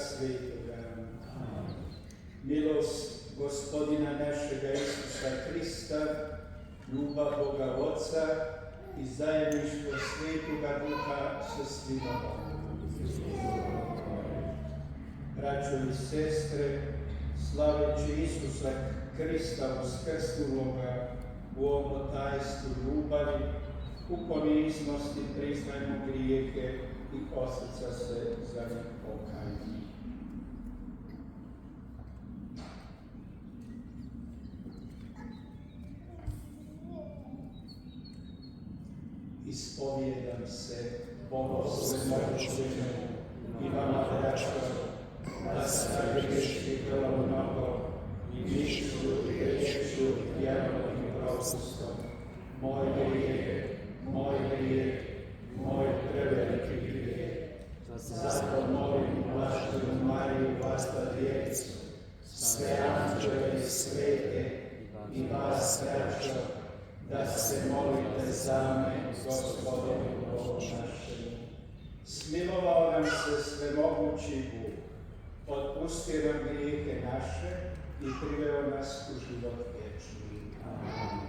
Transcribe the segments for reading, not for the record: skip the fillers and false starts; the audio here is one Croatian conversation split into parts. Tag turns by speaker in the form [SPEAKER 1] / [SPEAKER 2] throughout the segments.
[SPEAKER 1] Svetoga. Milost Gospodina našega Isusa Hrista, ljubav Boga Oca i zajedništvo Svetoga Duha sa svima vama. Braćo i sestre, slaveći Isusa Hrista uskrsnuloga u ovom tajstvu ljubavi, u poniznosti priznajmo grijehe i od srca se za njih pokajamo. Ispovijedam se Bogu svemoćnemu i vama, braćo, da sam grešio mnogo i mišlju, riječju, djelom i propustom. Moj grijeh, moj preveliki grijeh. Zato molim Blaženu Mariju, Vasta Djecu, sve anđele i svete i vas, braćo, da se molite za me, Gospodinu Bogu našemu. Smilovao nam se svemogući Bog, otpustio nam grijehe naše i priveo nas u život vječni. Amen.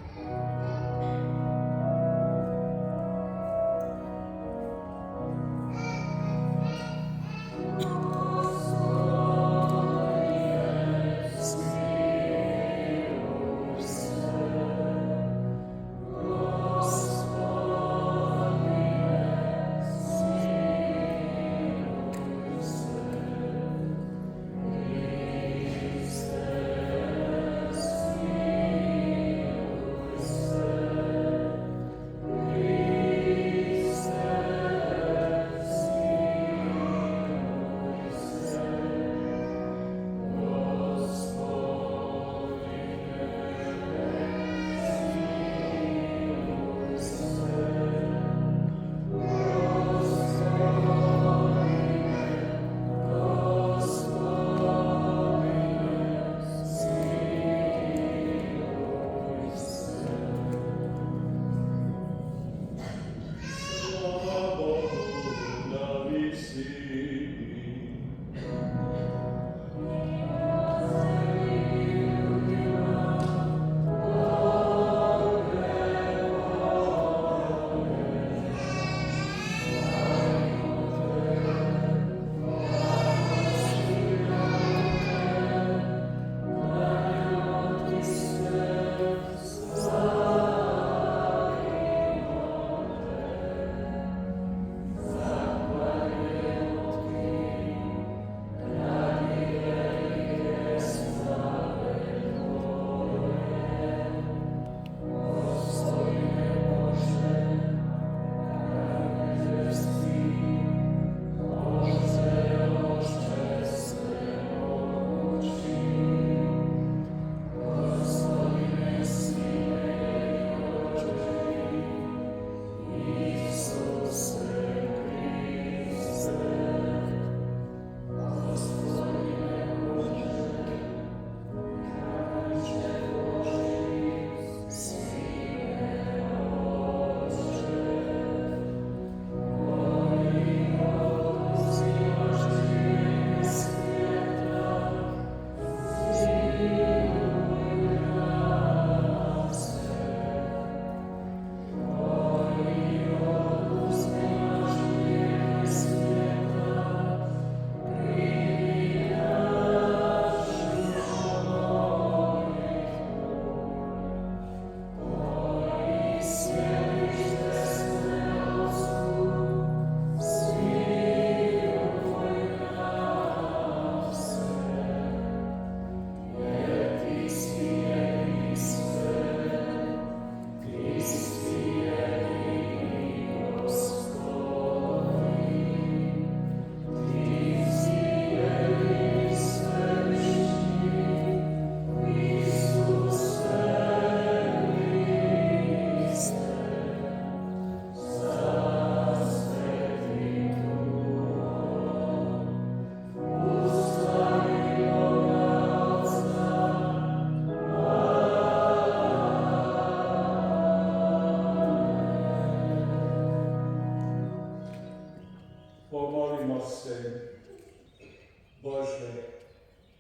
[SPEAKER 1] Bože,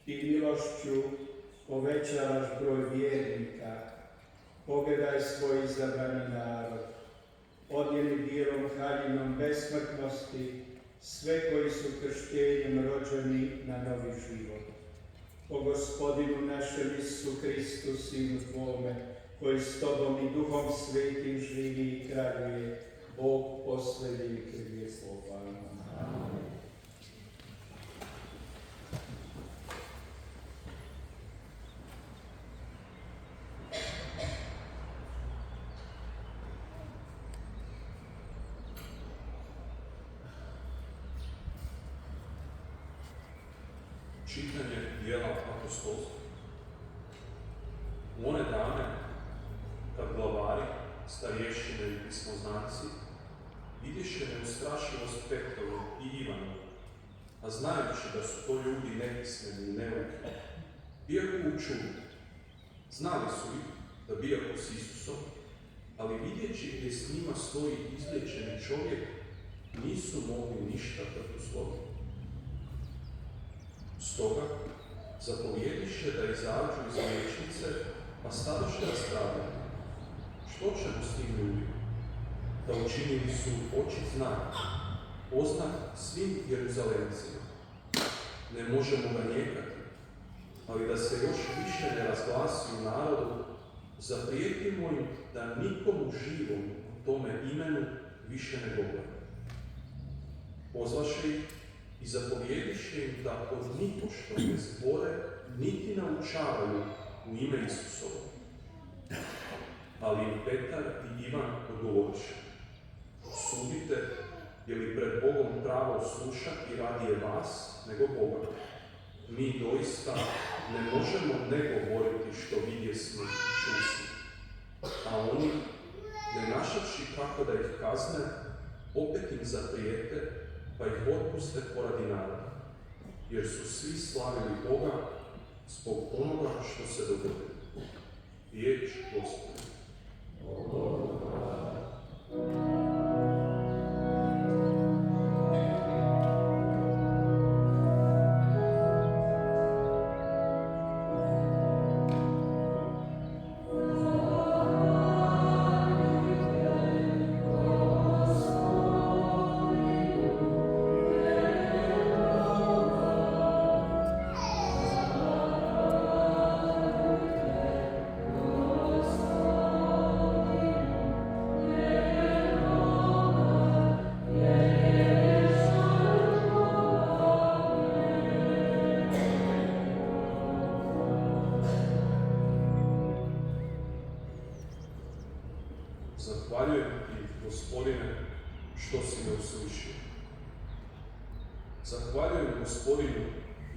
[SPEAKER 1] Ti milošću povećavaš broj vjernika. Pogledaj svoj izabrani narod. Odjeli dijelom haljinom besmrtnosti sve koji su krštenjem rođeni na novi život. O Gospodinu našem Isusu Hristu, Sinu Tvome, koji s Tobom i Duhom Svetim živi i kraljuje, Bog posle vijeke vjekova. Amen.
[SPEAKER 2] Čitanje dijela apostolskih. U one dane, kad glavari, starješine i pismoznanci vidješe neustrašivost Petrovu i Ivanu, a znajući da su to ljudi nepismeni i neuki, bijahu u čudu. Znali su ih da bijahu s Isusom, ali vidjeći gdje s njima stoji izliječeni čovjek, nisu mogli ništa protusloviti. Stoga zapovjediše da izađu iz liječnice, pa stadoše raspravljati. Što ćemo s tim ljudima? Da učinili su oči znak, oznak svim Jeruzalemcima. Ne možemo ga nijekati, ali da se još više ne razglasi u narodu, zaprijetimo im da nikomu živom o tome imenu više ne govore. Pozvaše ih i zapovjediše im da od nipošto ne zbore, niti naučavaju u ime Isusovo. Ali im Petar i Ivan odgovoriše: sudite, je li pred Bogom pravo slušati radije vas nego Boga? Mi doista ne možemo ne govoriti što vidjesmo i čusmo. A oni, ne našavši kako da ih kazne, opet im zaprijete, pa ih otpuste poradi naroda, jer su svi slavili Boga zbog onoga što se dogodilo. Riječ Gospodina. Zahvaljujem Ti, Gospodine, što si me uslišio. Zahvaljujem Gospodinu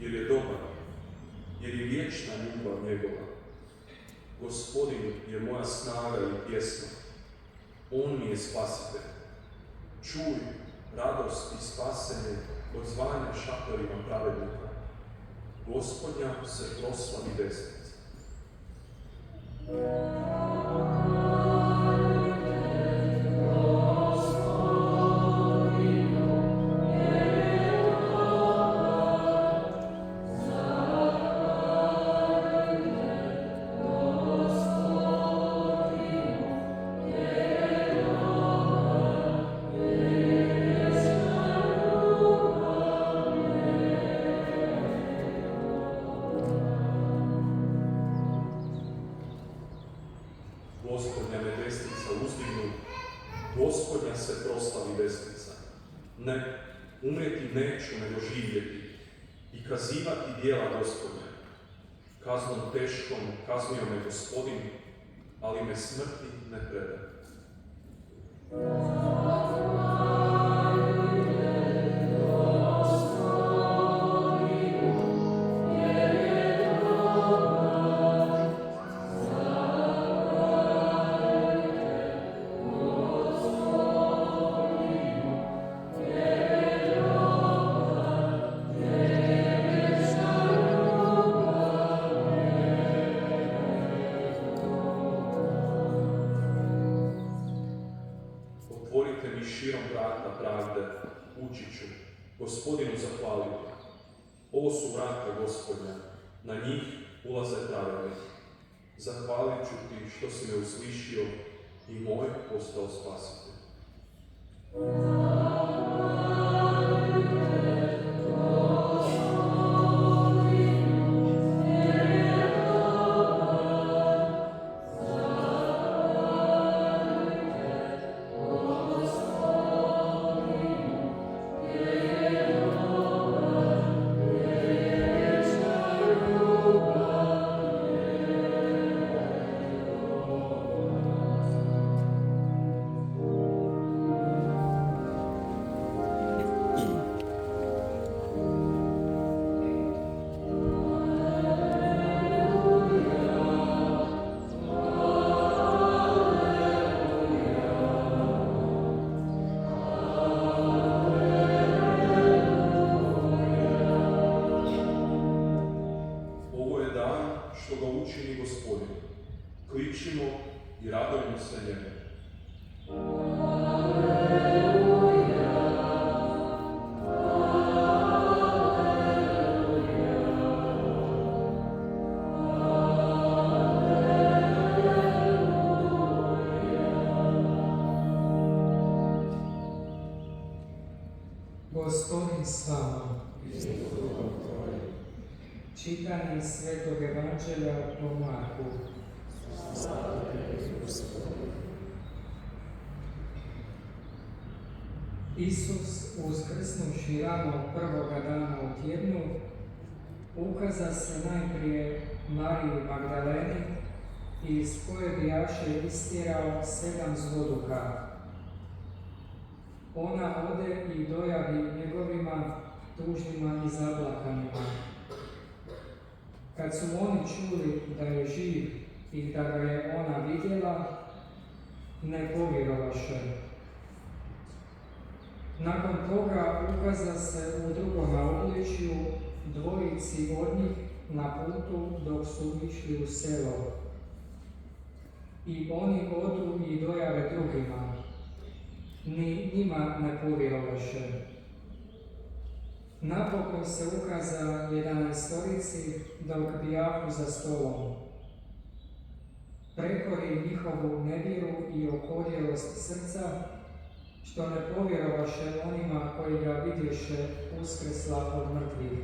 [SPEAKER 2] jer je dobar, jer je vječna ljubav njegova. Gospodin je moja snaga i pjesma. On mi je spasitelj. Čuj radost i spasenje od zvanja šatorima pravednika. Gospodnja se proslavi desnica. Gospodnja me desnica uzdignu, Gospodnja se proslavi desnica. Ne, umreti neću nego živjeti i kazivati djela Gospodnja. Kaznom teškom kaznio me Gospodin, ali me smrti ne preda. Otvorite mi širom vrata pravde, ući ću, Gospodinu zahvaliti. Ovo su vrata Gospodnja, na njih ulaze pravedni. Zahvalit ću ti što si me uslišio i moj postao spasitelj. Kličimo i radujmo se njemu.
[SPEAKER 3] Gospodin s vama. Čitanje iz Svetog Evanđelja po Marku. Isus, uskrsnuvši rano prvoga dana u tjednu, ukaza se najprije Mariji Magdaleni, iz koje bijaše istjerao 7 zloduha. Ona ode i dojavi njegovima tužnima i zaplakanima. Kad su oni čuli da je živ i da ga je ona vidjela, ne povjerovaše. Nakon toga ukaza se u drugom obličju dvojici od njih na putu dok su išli u selo. I oni odu i dojave drugima, ni njima ne povjerovaše. Napokon se ukaza 11 dok bijahu za stolom. Prekori njihovu nevjeru i okorjelost srca, što ne povjerovaše onima koji ga vidješe uskrsla od mrtvih.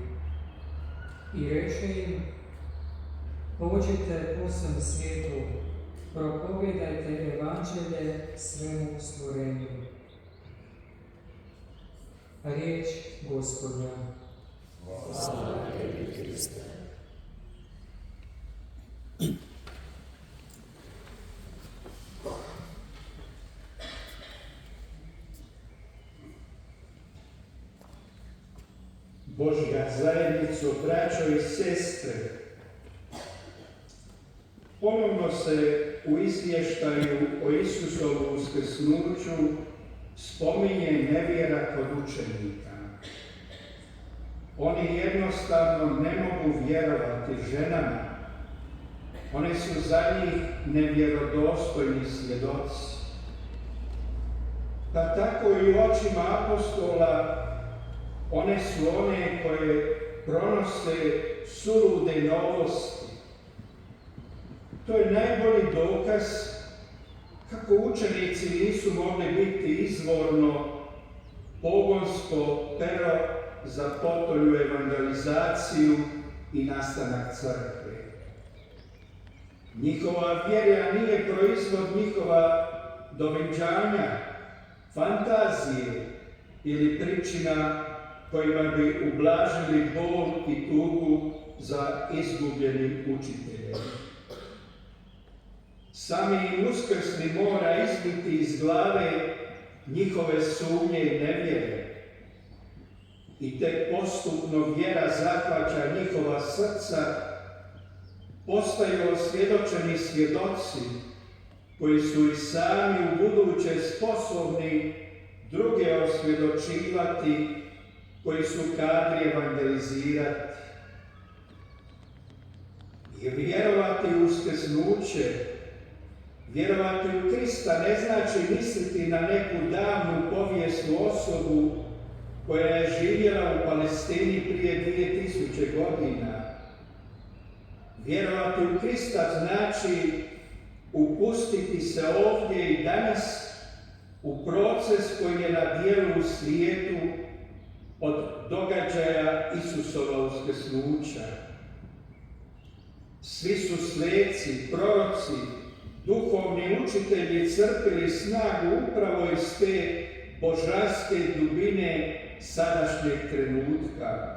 [SPEAKER 3] I reče im: pođite po svem svijetu, propovijedajte evanđelje svemu stvorenju. Riječ Gospodnja.
[SPEAKER 1] Slava tebi, Kriste. Božja zajednico, braćo i sestre, ponovno se u izvještaju o Isusovu uskrsnuću spominje nevjera kod učenika. Oni jednostavno ne mogu vjerovati ženama. One su za njih nevjerodostojni svjedoci. Pa tako i u očima apostola one su one koje pronose sulude novosti. To je najbolji dokaz kako učenici nisu mogli biti izvorno pogonsko pero za potolju evangelizaciju i nastanak crkve. Njihova vjera nije proizvod njihova doviđanja, fantazije ili pričina kojima bi ublažili bol i tugu za izgubljenim učiteljem. Sami uskrsni mora izbiti iz glave njihove sumnje i nevjere. I tek postupno vjera zahvaća njihova srca, postaju osvjedočeni svjedoci koji su i sami u buduće sposobni druge osvjedočivati, koji su kadri evangelizirati. I vjerovati u uskrsnuće, vjerovati u Krista ne znači misliti na neku davnu povijesnu osobu koja je živjela u Palestini prije 2000 godina. Vjerovati u Krista znači upustiti se ovdje i danas u proces koji je na djelu u svijetu od događaja Isusova uskrsnuća. Svi su sveci, proroci, duhovni učitelji crpili snagu upravo iz te božanske dubine sadašnjeg trenutka.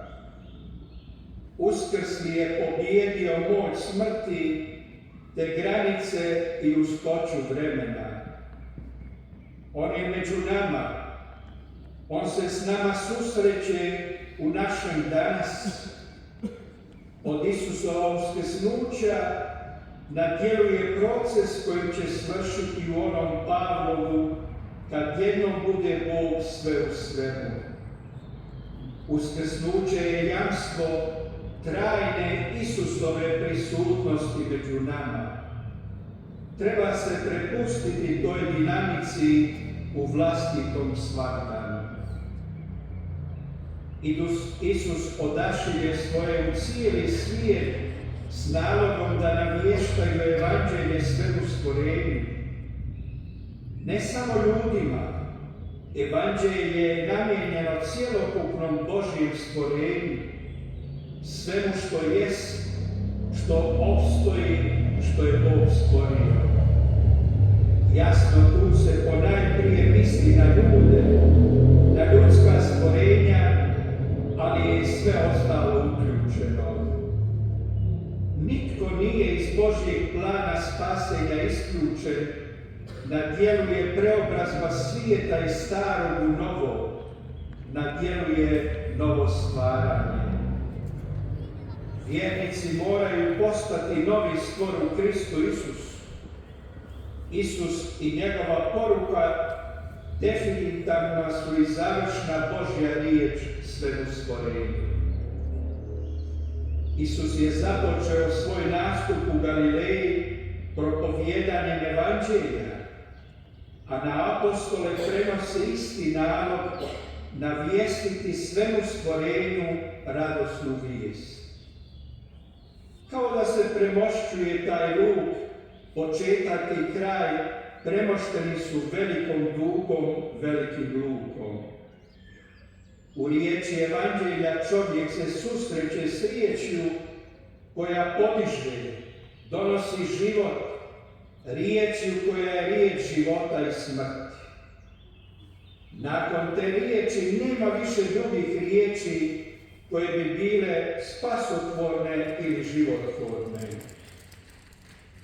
[SPEAKER 1] Uskrsli je pobijedio moć smrti te granice i uskoču vremena. On je među nama. On se s nama susreće u našem danas. Od Isusova uskrsnuća na djelu je proces koji će svršiti u onom Pavlovu kad jednom bude Bog sve u svemu. Uskrsnuće je jamstvo trajne Isusove prisutnosti među nama. Treba se prepustiti toj dinamici u vlastitom svakdanu. Isus odašilje svoje u cijeli svijet s nalogom da navještaju evanđelje svemu stvorenju. Ne samo ljudima, evanđelje je namijenjeno cjelokupnom Božjem stvorenju, svemu što jest, što opstoji, što je Bog stvorio. Jasno, tu se ponajprije misli na ljude, na ljudska stvorenja, ali je i sve ostalo uključeno. Nitko nije iz Božjeg plana spasenja isključen. Na djelu je preobrazba svijeta iz starog u novo. Na djelu je novo stvaranje. Vjernici moraju postati novi stvor u Kristu Isusu. Isus i njegova poruka definitivno su i završna Božja riječ svemu stvorenju. Isus je započeo svoj nastup u Galileji propovjedanjem evanđelja, a na apostole prenosi isti nalog navijestiti svemu stvorenju radosnu vijest. Kao da se premošćuje taj rub, početak i kraj premošteni su velikom dugom, velikim lukom. U riječi evanđelja čovjek se susreće s riječju koja podiže, donosi život, riječju koja je riječ života i smrti. Nakon te riječi nema više drugih riječi koje bi bile spasotvorne ili životvorne.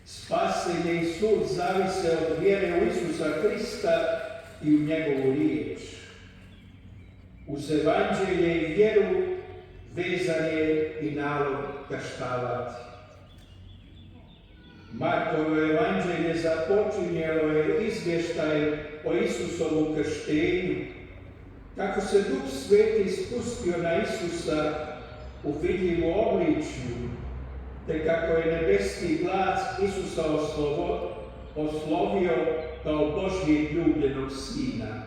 [SPEAKER 1] Spasenje i sud zavise od vjere u Isusa Krista i u njegovu riječ. Uz evanđelje i vjeru vezan je i nalog krštavati. Markovo evanđelje započinjelo je izvještaj o Isusovu krštenju, kako se Duh Sveti spustio na Isusa u vidljivu obličju, te kako je nebeski glas Isusa oslovio kao Božjeg ljubljenog Sina.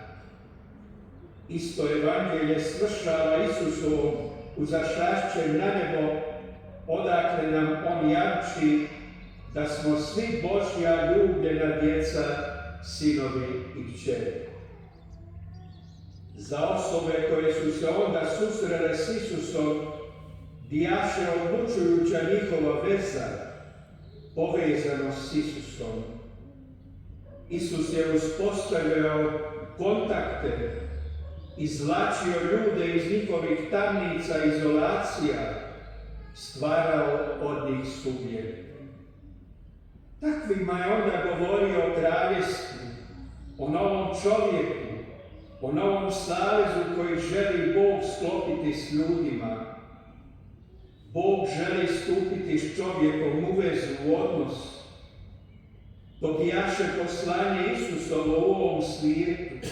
[SPEAKER 1] Isto evanđelje svršava Isusovom uzašašćem na nebo, odakle nam on jamči da smo svi Božja ljubljena djeca, sinovi i kćeri. Za osobe koje su se onda susrele s Isusom, bijaše odlučujuća njihova veza, povezanost s Isusom. Isus je uspostavljao kontakte, izvlačio ljude iz njihovih tamnica, izolacija, stvarao od njih subjekt. Takvima je onda govorio o kraljestvu, o novom čovjeku, o novom savezu koji želi Bog sklopiti s ljudima. Bog želi stupiti s čovjekom u vezu, u odnos. Dobijaše poslanje Isusovo u ovom svijetu.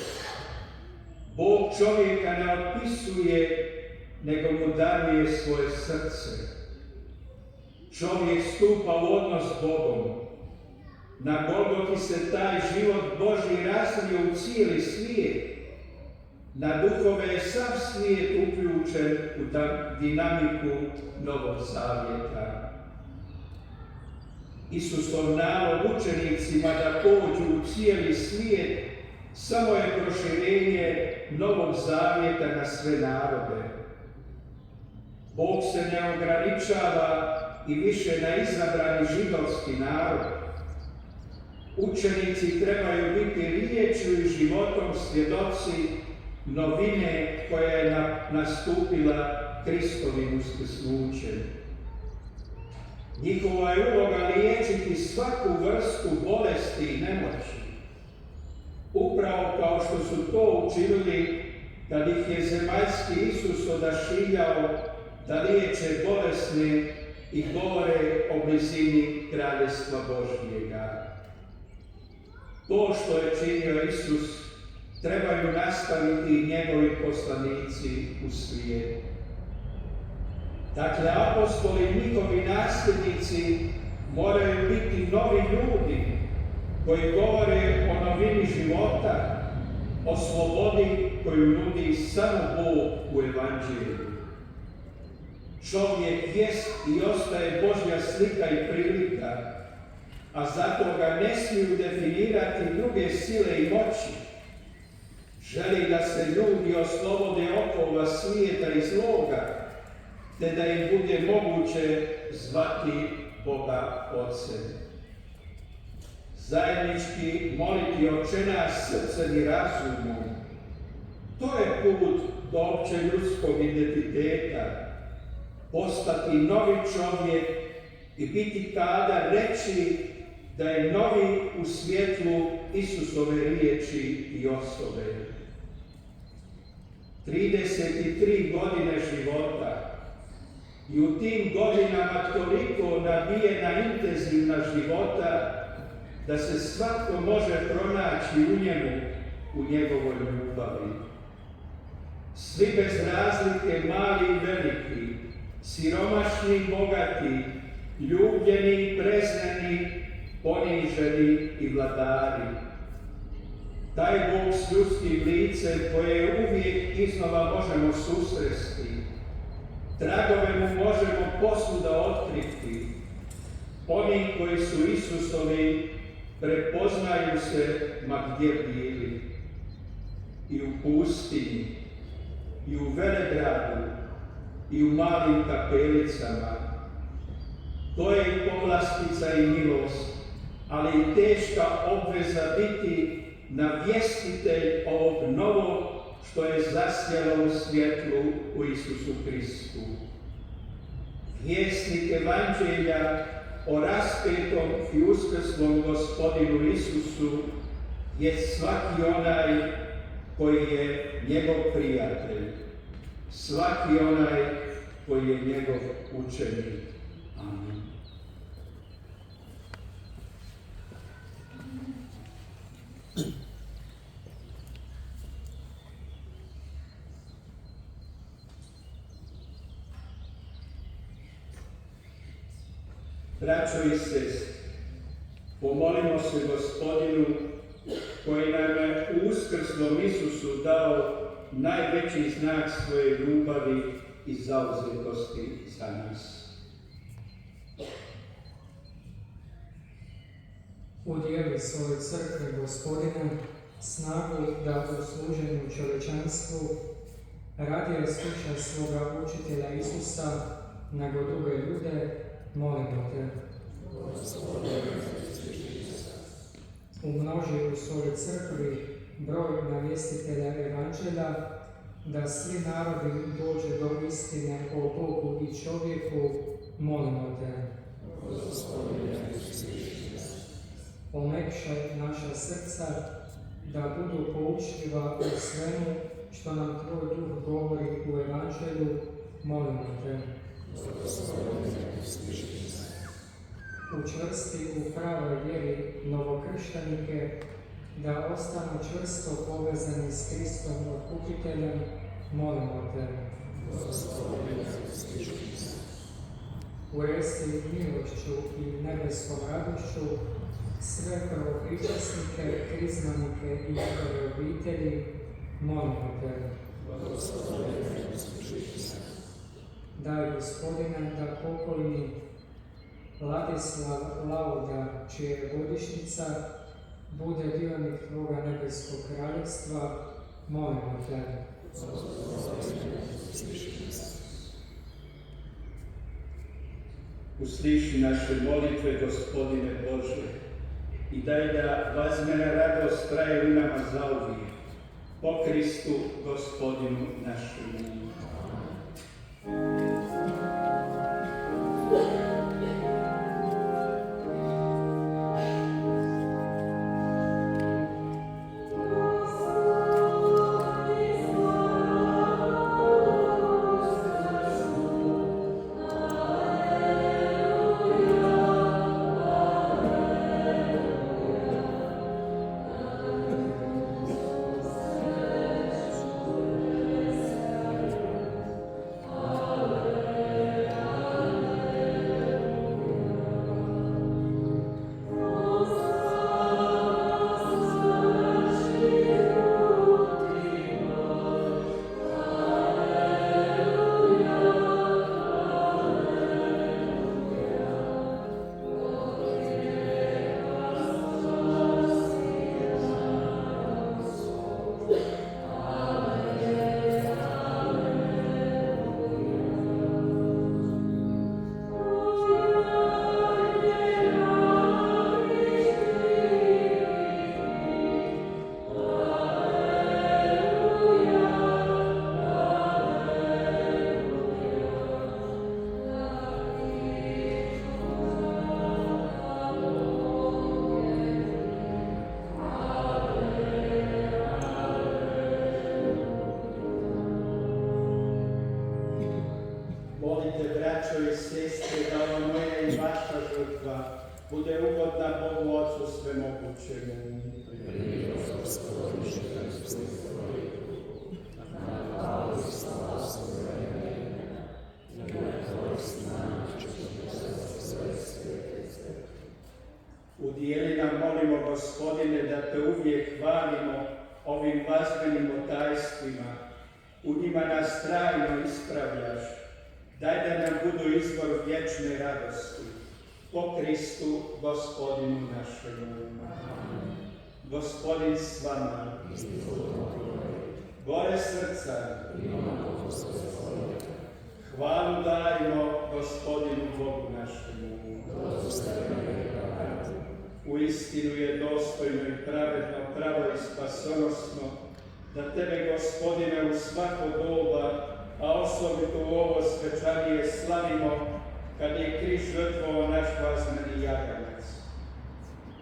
[SPEAKER 1] Bog čovjeka ne otpisuje, nego mu daruje svoje srce. Čovjek stupa u odnos s Bogom. Na Golgoti se taj život Božji razlio u cijeli svijet. na duhove je sav svijet uključen u dinamiku Novog Zavjeta. Isusov nalog učenicima da pođu u cijeli svijet samo je proširenje Novog Zavjeta na sve narode. Bog se ne ograničava i više na izabrani židovski narod. Učenici trebaju biti riječju i životom svjedoci novine koja je nastupila Kristovim uskrsnućem. Njihova je uloga liječiti svaku vrstu bolesti i nemoći. Upravo kao što su to učinili kad ih je zemaljski Isus odašiljao da liječe bolesne i govore o blizini Kraljevstva Božjega. To što je činio Isus trebaju nastaviti i njegovi poslanici u svijetu. Dakle, apostoli i njihovi nasljednici moraju biti novi ljudi koji govore o novini života, o slobodi koju nudi samo Bog u Evanđelju. Čovjek jest i ostaje Božja slika i prilika, a zato ga ne smiju definirati druge sile i moći. Želi da se ljudi oslobode okova svijeta i zloga, te da im bude moguće zvati Boga Otcem. Zajednički moliti Oče naš srcem i razumom. To je put do opće ljudskog identiteta. Postati novi čovjek i biti kadar reći da je novi u svjetlu Isusove riječi i osobe. 33 godine života i u tim godinama toliko nabijena intenzivna života da se svatko može pronaći u njemu, u njegovoj ljubavi. Svi bez razlike, mali i veliki, siromašni i bogati, ljubljeni i preznani, poniženi i vladari. Taj Bog s ljudskim licem koje uvijek iznova možemo susresti, tragove mu možemo posvuda otkriti. Oni koji su Isusovi prepoznaju se ma gdje bili. I u pustinji, i u velegradu, i u malim kapelicama. To je i povlastica i milost, ali i teška obveza biti navjestitelj ovog novog što je zasjalo u svjetlu u Isusu Kristu. Vjesnik Evanđelja o raspetom i uskrslom Gospodinu Isusu je svaki onaj koji je njegov prijatelj, svaki onaj koji je njegov učenik. Amen. Braćo i sestre, pomolimo se Gospodinu koji nam je u uskrsnom Isusu dao najveći znak svoje ljubavi i zauzetosti za nas.
[SPEAKER 3] Udjeli svoje crkve, Gospodine, snagu da u služenju čovječanstvu radije sluša svoga učitelja Isusa nego druge ljude, molimo te. Umnoži u svojoj crkvi broj navjestitelja Evanđelja, da svi narodi dođe do istine o Bogu i čovjeku, molimo te. Omekšaj naša srca, da budu poučljiva u svemu što nam tvoj duh govori u Evanđelju, molimo te. Učvrsti u pravoj vjeri novokršćanike, da ostanu čvrsto povezani s Kristom Otkupiteljem, molimo te. Uresti milošću i nebeskom radošću sve prvopričasnike, krizmanike i njihove obitelji, molimo Te. Daj, Gospodine, da pokojni Ladislav Lauda, čija je godišnjica, bude dionik Tvoga nebeskog kraljevstva, molimo Te.
[SPEAKER 1] Usliši naše molitve, Gospodine Bože, i daj da vazmena radost traje u nama zauvijek, po Kristu Gospodinu našemu. Braćo i sestre, da ova moja i vaša žrtva bude ugodna Bogu Otcu Svemogućemu. Udijeli nam, molimo Gospodine, da Te uvijek hvalimo ovim vazmenim tajstvima. U njima nas trajno ispravljaš. Daj da nam budu izvor vječne radosti. Po Kristu, Gospodinu našemu. Gospodin s vama. Gore srca. Hvalu dajmo Gospodinu Bogu našemu. Uistinu je dostojno i pravedno, pravo i spasonosno da Tebe, Gospodine, u svako doba, a osobito u ovo svečanije slavimo, kad je križ žrtvovao naš vazmeni jaganac.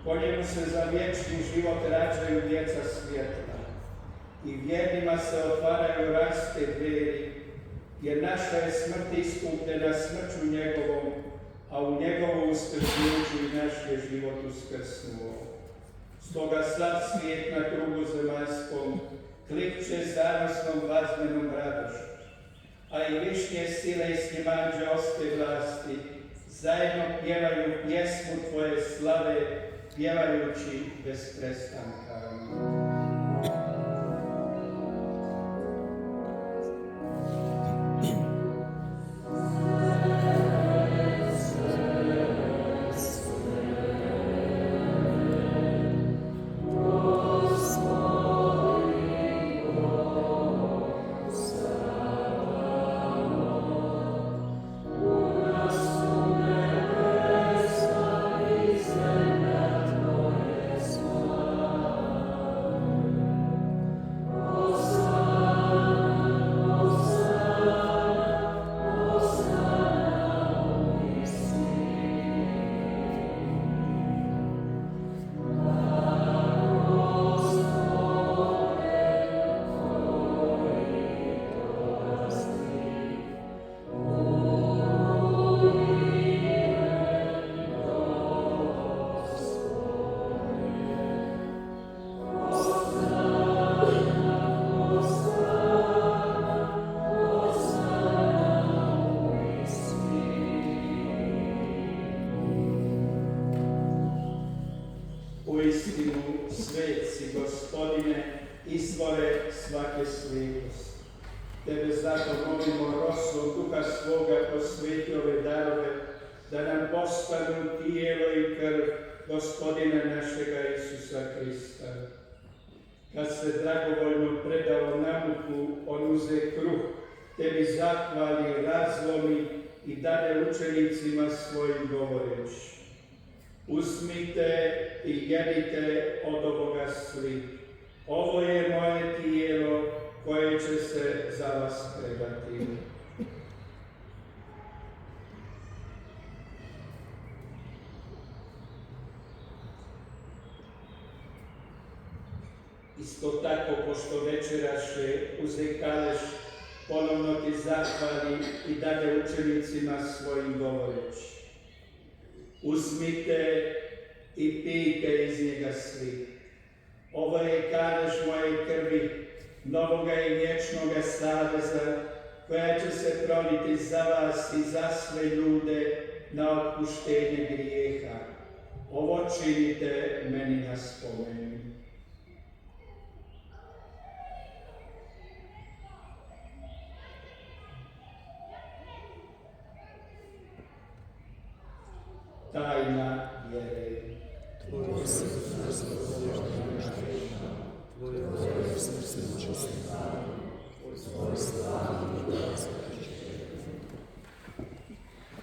[SPEAKER 1] Po njemu se za vječni život rađaju djeca svjetla i vjernima se otvaraju rajske dveri, jer naša je smrt iskupljena smrću njegovom, a u njegovu uskrsnuću i naš je život uskrsnuo. Stoga sav svijet na krugu zemaljskom klikće zanosnom vazmenom radošću, a i višnje sile i snjemanđeoske vlasti zajedno pjevaju pjesmu Tvoje slave, pjevajući bez prestanka. Uistinu, svet si, Gospodine, izvore svake svetosti. Tebe zato molimo rosom Duha svoga posveti ove darove, da nam postanu tijelo i krv Gospodina našega Isusa Krista. Kad se dragovoljno predao namuku, on uze kruh, tebi zahvali, razlomi i dade učenicima svojim govoreći: uzmite i jedite od ovoga svi. Ovo je moje tijelo koje će se za vas predati. Isto tako, pošto večeraše, uze kaleš, ponovno ti zahvali i dade učenicima svojim govoreći: uzmite i pijte iz njega svi. Ovo je kaleš moje krvi, novoga i vječnoga saveza, koja će se proliti za vas i za sve ljude na otpuštenje grijeha. Ovo činite meni na spomen. Tajna vjere.
[SPEAKER 4] Tvoje srce Tvoje srce čista, Tvoj slavni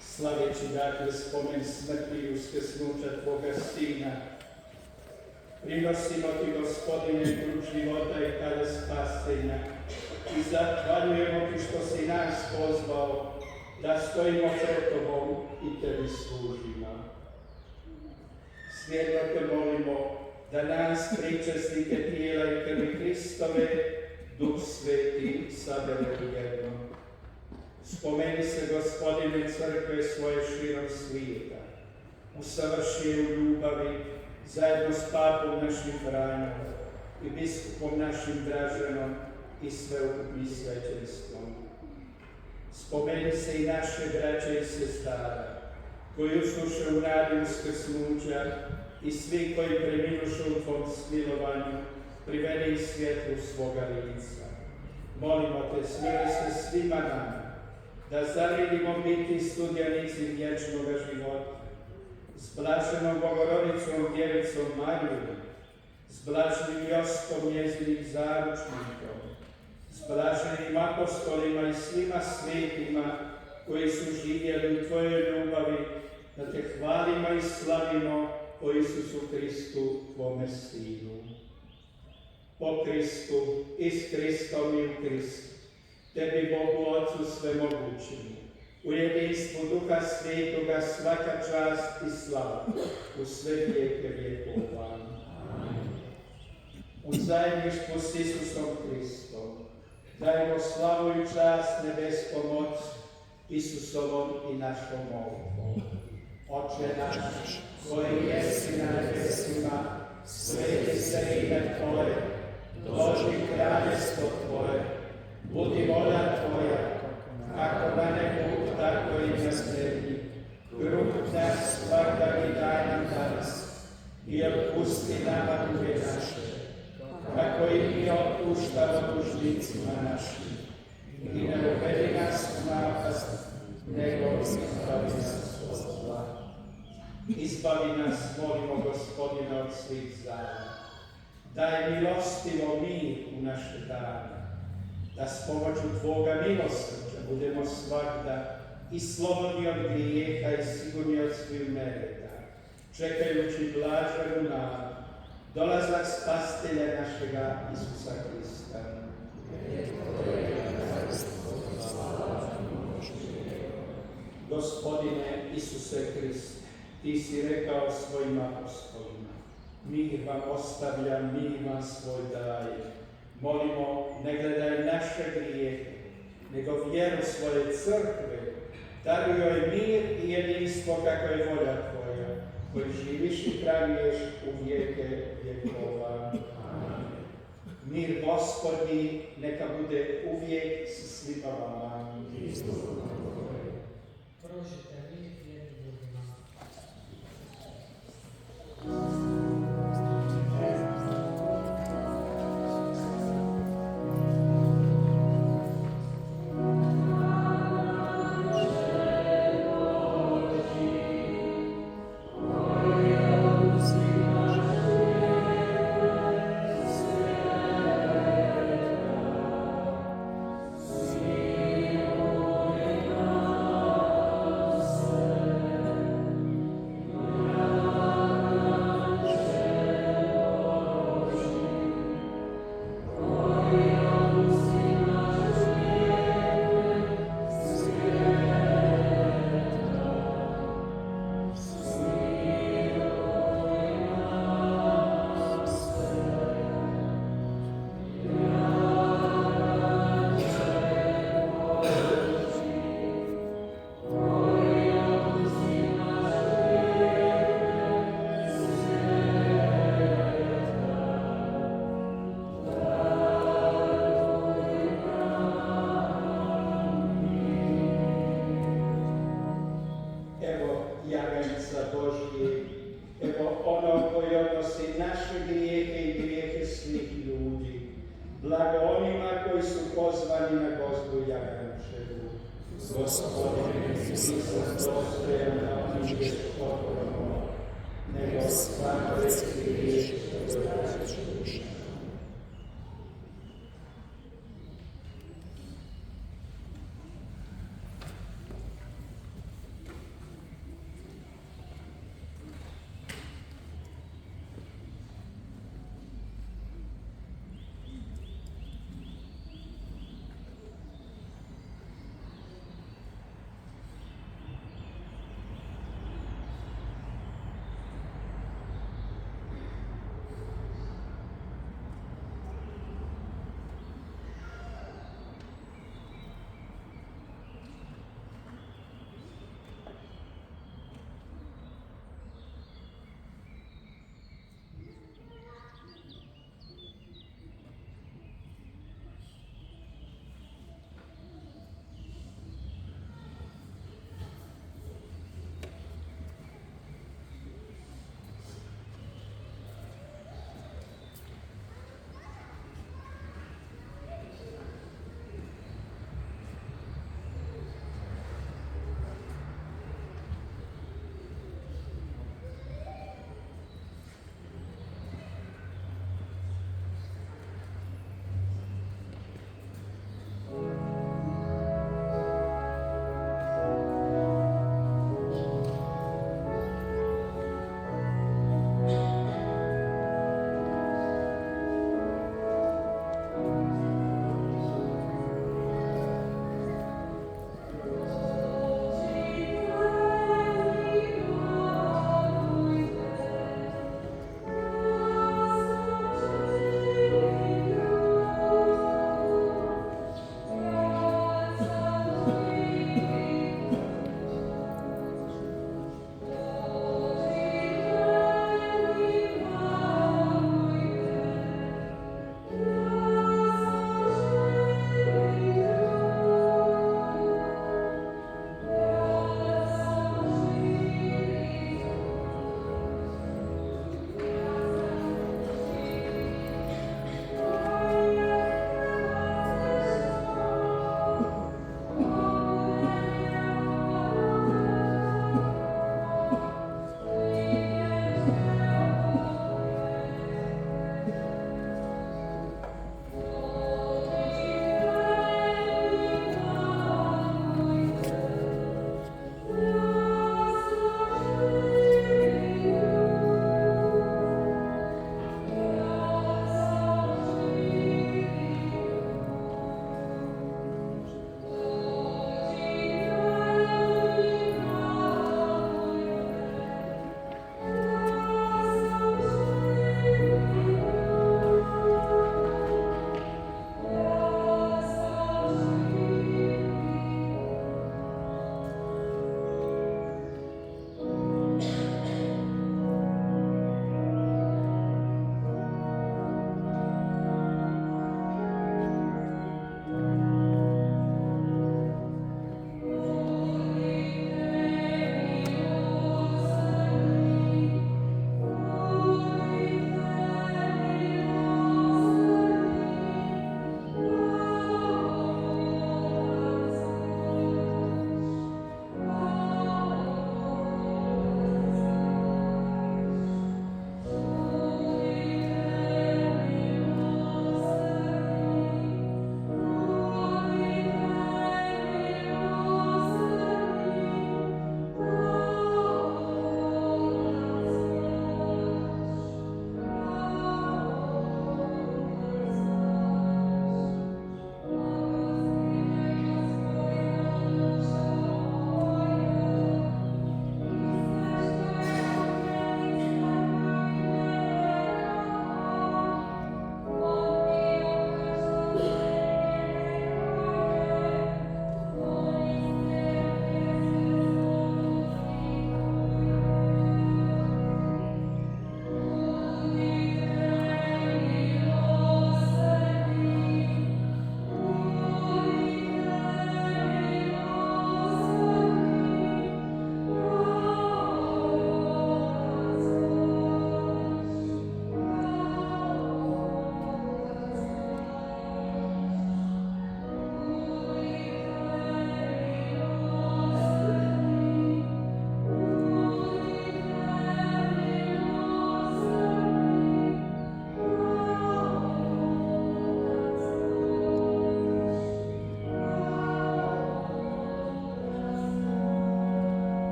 [SPEAKER 1] Slaveći dakle spomen smrti i uskrsnuća Tvoga Sina, prinosimo Ti, Gospodine, kruh života i kada spasenja, i zahvaljujemo Ti što si nas pozvao da stojimo pred Tobom i Tebi služimo. Svjedno Te molimo da nas, pričasnike tijela i krvi Hristove, Duh Sveti sabere u jedno. Spomeni se, Gospodine, crkve svoje širom svijeta, usavrši je u ljubavi, zajedno s papom našim Franjom i biskupom našim Draženom i sveukupnim svećenstvom. Spomeni se i naše braće i sestara, koji usnuše u nadi uskrsnuća, i svi koji preminuše u Tvom smilovanju, privedi ih svjetlu svoga lica. Molimo Te, smili se svima nama, da zavidimo biti studjanici vječnog života, s blaženom Bogorodicom Djevicom Marijom, s blaženim Josipom njezinim zaručnikom, s blaženim apostolima i svima svetima koji su živjeli u Tvojoj ljubavi, da Te hvalimo i slavimo o Isusu Hristu, Tvome Sinu. Po Kristu, i s Kristom i u Kristu, Tebi, Bogu Otcu svemogućim, u jedinstvu Duha Svetoga svaka čast i slava u sve vijeke vjekova. U zajedništvu s Isusom Hristom dajemo slavu i čast nebeskom Otcu, Isusovom i našom molitvom. Oče naš, koji jesi na nebesima, sveti se ime Tvoje, dođi kraljestvo Tvoje, budi volja Tvoja, kako na nebu, tako i na zemlji. Kruh naš svakdani daj nam danas, i otpusti nama duge naše, kako i mi otpuštamo dužnicima našim. I ne uvedi nas u napast, nego izbavi nas od zla. Izbavi nas, molimo Gospodina, od svih zala. Daj milostivo mir u naše dane, da s pomoću Tvoga milosrđa budemo svakda i slobodni od grijeha i sigurni od svih nereda, čekajući blaženu nadu, dolazak Spasitelja našega Isusa Krista. Gospodine Isuse Kriste, Ti si rekao svojim apostolima: mir vam ostavljam, mir vam svoj dajem. Molimo, ne gledaj naše grijehe, nego vjeru svoje crkve, daruj joj mir i jedinstvo kako je volja Tvoja, koji živiš i praviješ u vijeke vjekova. Mir Gospodnji neka bude uvijek s svima vama.
[SPEAKER 3] Prožite mir jedni drugima.
[SPEAKER 1] Božji, evo ono koji odnosi naše grijehe i grijehe svih ljudi. Blago onima koji su pozvani na gozbu Jagančevu. Gospodine, nisam dostojan da uđeš pokorom, nego svakosti riječ koji daću ušao.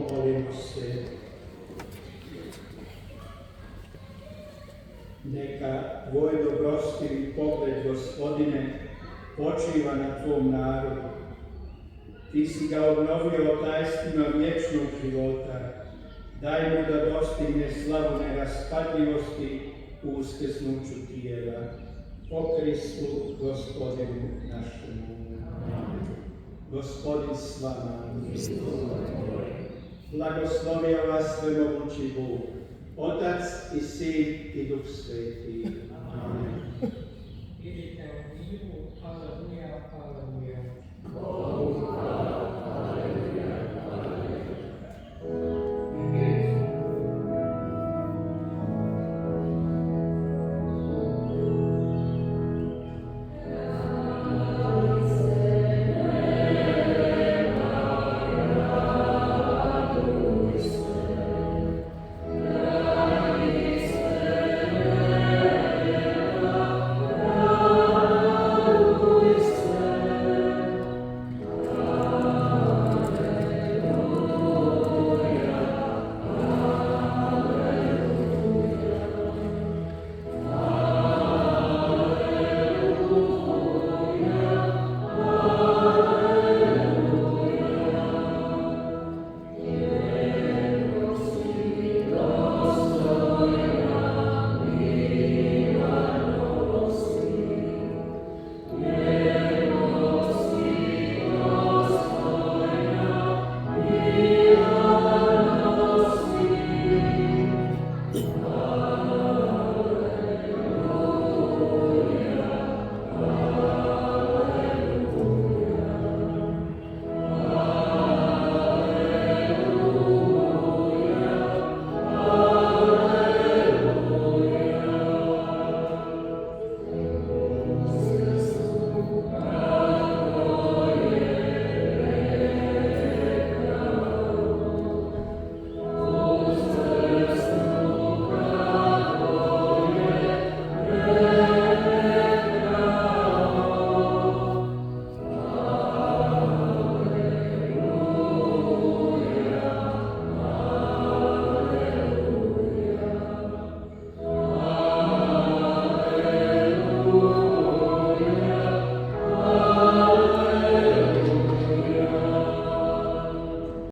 [SPEAKER 1] Pomolimo se. Neka tvoj dobrostivi pogled, Gospodine, počiva na tvom narodu. Ti si ga obnovio tajstvima vječnog života. Daj mu da dostigne slavu neraspadljivosti u uskrsnuću tijela. Po Kristu, Gospodinu našemu. Gospodin s vama. Blagoslovio vas svemogući Bog, Otac i Sin i Duh Sveti. Amen.